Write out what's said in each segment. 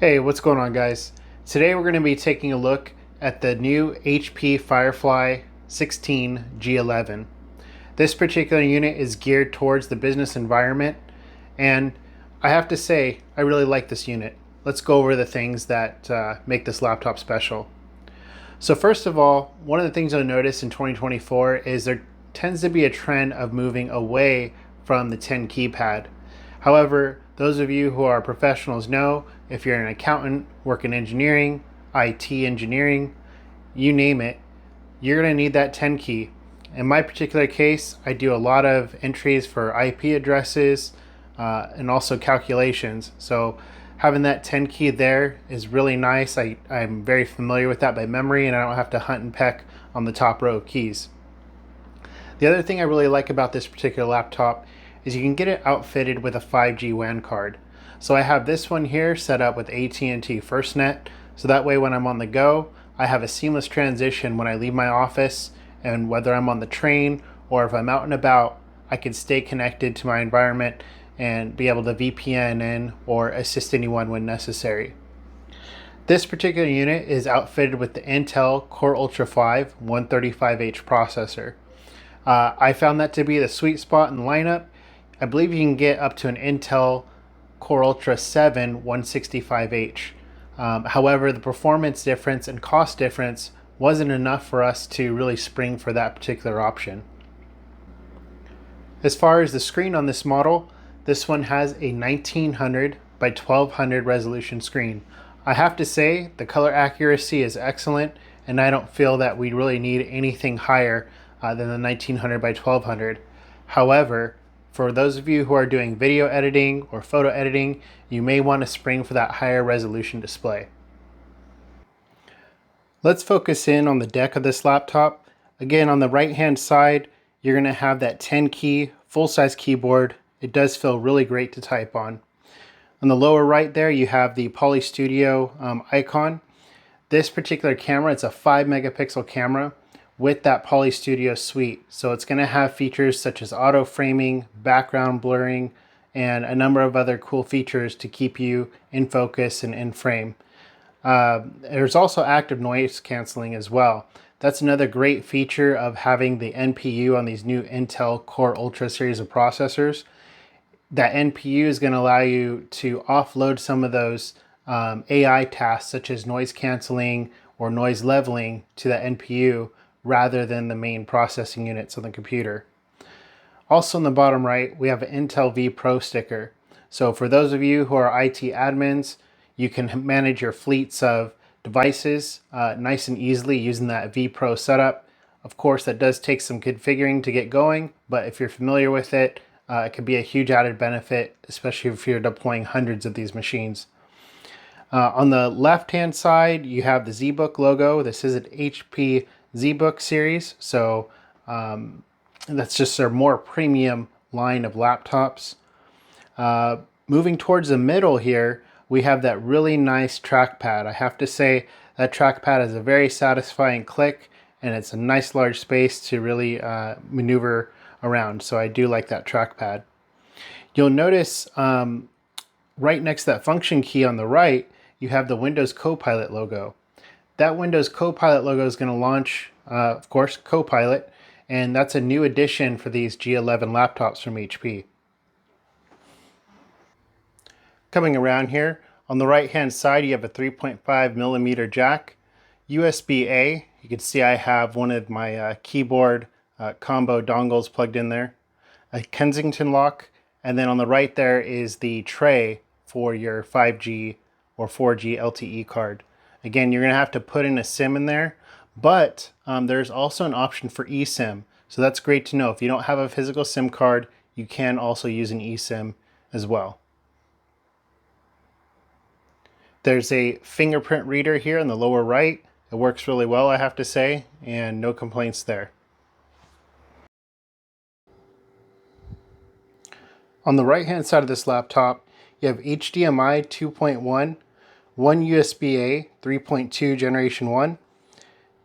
Hey, what's going on, guys? Today we're going to be taking a look at the new HP Firefly 16 G11. This particular unit is geared towards the business environment, and I have to say, I really like this unit. Let's go over the things that make this laptop special. So first of all, one of the things you'll notice in 2024 is there tends to be a trend of moving away from the 10 keypad. However, those of you who are professionals know if you're an accountant, work in engineering, IT engineering, you name it, you're going to need that 10 key. In my particular case, I do a lot of entries for IP addresses and also calculations. So having that 10 key there is really nice. I'm very familiar with that by memory, and I don't have to hunt and peck on the top row of keys. The other thing I really like about this particular laptop is you can get it outfitted with a 5G WAN card. So I have this one here set up with AT&T FirstNet, so that way when I'm on the go, I have a seamless transition when I leave my office, and whether I'm on the train or if I'm out and about, I can stay connected to my environment and be able to VPN in or assist anyone when necessary. This particular unit is outfitted with the Intel Core Ultra 5 135H processor. I found that to be the sweet spot in the lineup. I believe you can get up to an Intel Core Ultra 7 165H. However, the performance difference and cost difference wasn't enough for us to really spring for that particular option. As far as the screen on this model, this one has a 1900 by 1200 resolution screen. I have to say the color accuracy is excellent, and I don't feel that we really need anything higher than the 1900 by 1200. However, for those of you who are doing video editing or photo editing, you may want to spring for that higher resolution display. Let's focus in on the deck of this laptop. Again, on the right hand side, you're going to have that 10 key full-size keyboard. It does feel really great to type on. On the lower right there, you have the Poly Studio icon. This particular camera, it's a 5 megapixel camera with that Poly Studio suite. So it's going to have features such as auto framing, background blurring, and a number of other cool features to keep you in focus and in frame. There's also active noise canceling as well. That's another great feature of having the NPU on these new Intel Core Ultra series of processors. That NPU is going to allow you to offload some of those AI tasks such as noise canceling or noise leveling to that NPU rather than the main processing units on the computer. Also in the bottom right, we have an Intel V Pro sticker. So for those of you who are IT admins, you can manage your fleets of devices nice and easily using that V Pro setup. Of course, that does take some configuring to get going, but if you're familiar with it, it could be a huge added benefit, especially if you're deploying hundreds of these machines. On the left-hand side, you have the Zbook logo. This is an HP Zbook series, so that's just their more premium line of laptops. Moving towards the middle here, we have that really nice trackpad. I have to say that trackpad is a very satisfying click, and it's a nice large space to really maneuver around, so I do like that trackpad. You'll notice right next to that function key on the right, you have the Windows Copilot logo. That Windows Copilot logo is going to launch, of course, Copilot, and that's a new addition for these G11 laptops from HP. Coming around here, on the right hand side, you have a 3.5 millimeter jack, USB-A. You can see I have one of my keyboard combo dongles plugged in there, a Kensington lock, and then on the right there is the tray for your 5G or 4G LTE card. Again, you're going to have to put in a SIM in there, but there's also an option for eSIM. So that's great to know. If you don't have a physical SIM card, you can also use an eSIM as well. There's a fingerprint reader here in the lower right. It works really well, I have to say, and no complaints there. On the right-hand side of this laptop, you have HDMI 2.1, one USB-A 3.2 Generation 1,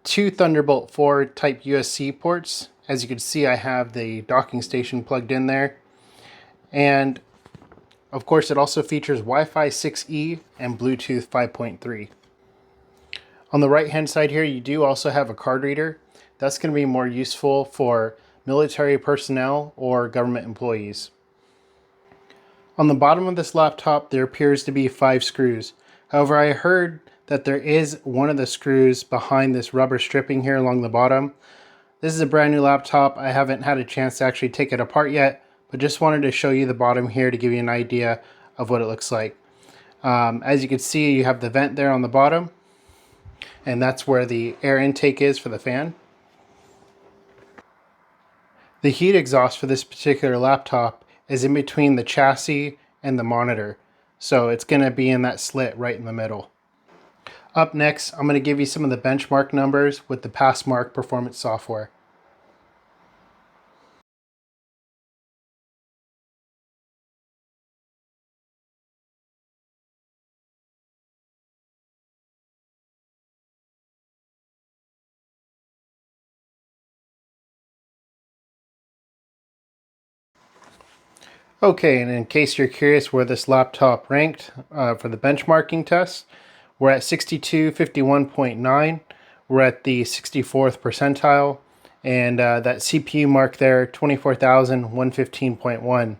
two Thunderbolt 4 Type USB ports. As you can see, I have the docking station plugged in there. And Of course, it also features Wi-Fi 6E and Bluetooth 5.3. On the right hand side here, you do also have a card reader. That's going to be more useful for military personnel or government employees. On the bottom of this laptop, there appears to be 5 screws. However, I heard that there is one of the screws behind this rubber stripping here along the bottom. This is a brand new laptop. I haven't had a chance to actually take it apart yet, but just wanted to show you the bottom here to give you an idea of what it looks like. As you can see, you have the vent there on the bottom, and that's where the air intake is for the fan. The heat exhaust for this particular laptop is in between the chassis and the monitor, so it's going to be in that slit right in the middle. Up next, I'm going to give you some of the benchmark numbers with the Passmark performance software. Okay, and in case you're curious where this laptop ranked for the benchmarking test, we're at 6251.9. We're at the 64th percentile, and that CPU mark there, 24,115.1.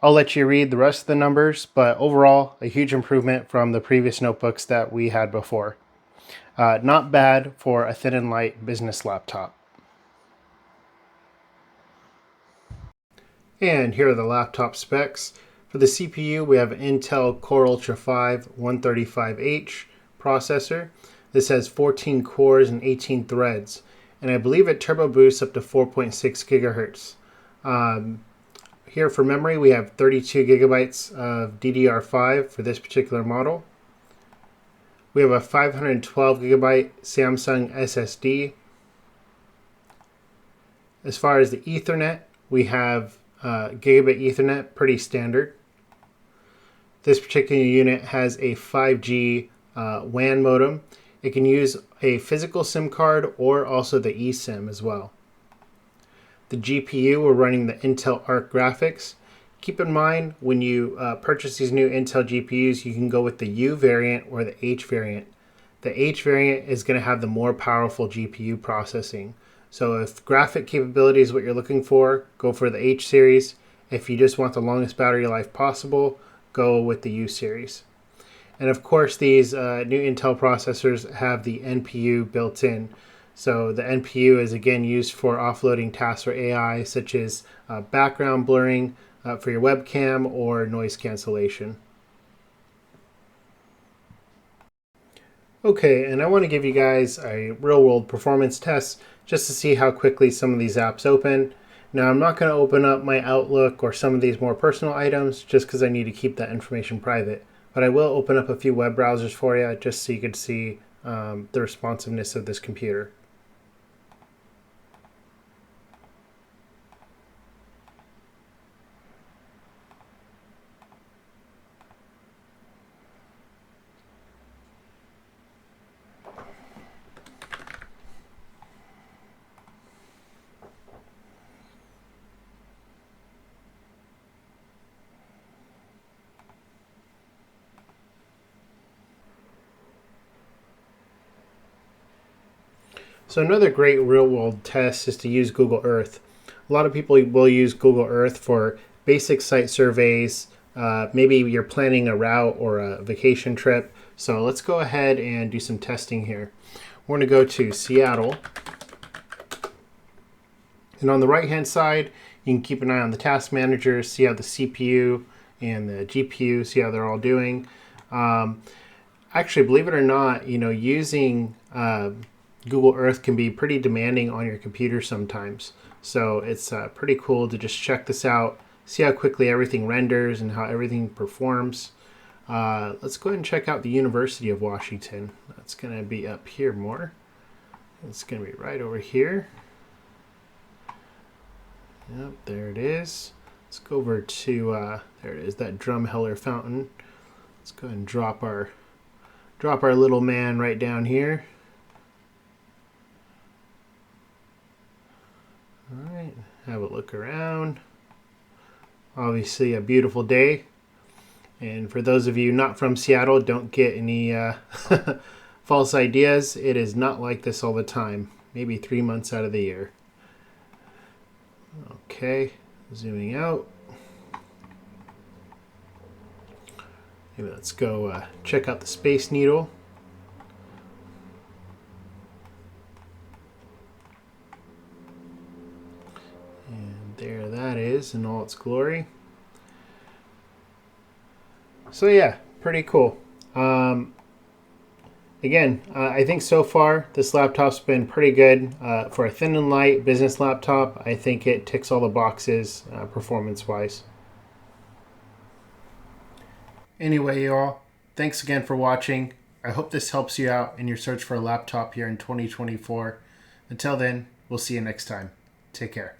I'll let you read the rest of the numbers, but overall, a huge improvement from the previous notebooks that we had before. Not bad for a thin and light business laptop. And here are the laptop specs. For the CPU, we have an Intel Core Ultra 5 135H processor. This has 14 cores and 18 threads, and I believe it turbo boosts up to 4.6 gigahertz. Here for memory, we have 32 gigabytes of DDR5 for this particular model. We have a 512 gigabyte Samsung SSD. As far as the Ethernet, we have gigabit Ethernet, pretty standard. This particular unit has a 5G WAN modem. It can use a physical SIM card or also the eSIM as well. The GPU, we're running the Intel Arc graphics. Keep in mind, when you purchase these new Intel GPUs, you can go with the U variant or the H variant. The H variant is going to have the more powerful GPU processing. So if graphic capability is what you're looking for, go for the H series. If you just want the longest battery life possible, go with the U series. And of course, these new Intel processors have the NPU built in. So the NPU is again used for offloading tasks for AI, such as background blurring for your webcam or noise cancellation. Okay, and I want to give you guys a real-world performance test just to see how quickly some of these apps open. Now, I'm not going to open up my Outlook or some of these more personal items just because I need to keep that information private. But I will open up a few web browsers for you just so you can see the responsiveness of this computer. So another great real-world test is to use Google Earth. A lot of people will use Google Earth for basic site surveys. Maybe you're planning a route or a vacation trip. So let's go ahead and do some testing here. We're going to go to Seattle. And on the right-hand side, you can keep an eye on the task manager, see how the CPU and the GPU, see how they're all doing. Actually, believe it or not, using Google Earth can be pretty demanding on your computer sometimes. So it's pretty cool to just check this out, see how quickly everything renders and how everything performs. Let's go ahead and check out the University of Washington. That's going to be up here more. It's going to be right over here. Yep, there it is. Let's go over to, there it is, that Drumheller fountain. Let's go ahead and drop our little man right down here. All right, have a look around. Obviously a beautiful day. And for those of you not from Seattle, don't get any false ideas. It is not like this all the time. Maybe 3 months out of the year. Okay, zooming out. Maybe let's go check out the Space Needle. And there that is in all its glory. So yeah, pretty cool. Again, I think so far this laptop's been pretty good for a thin and light business laptop. I think it ticks all the boxes performance-wise. Anyway, y'all, thanks again for watching. I hope this helps you out in your search for a laptop here in 2024. Until then, we'll see you next time. Take care.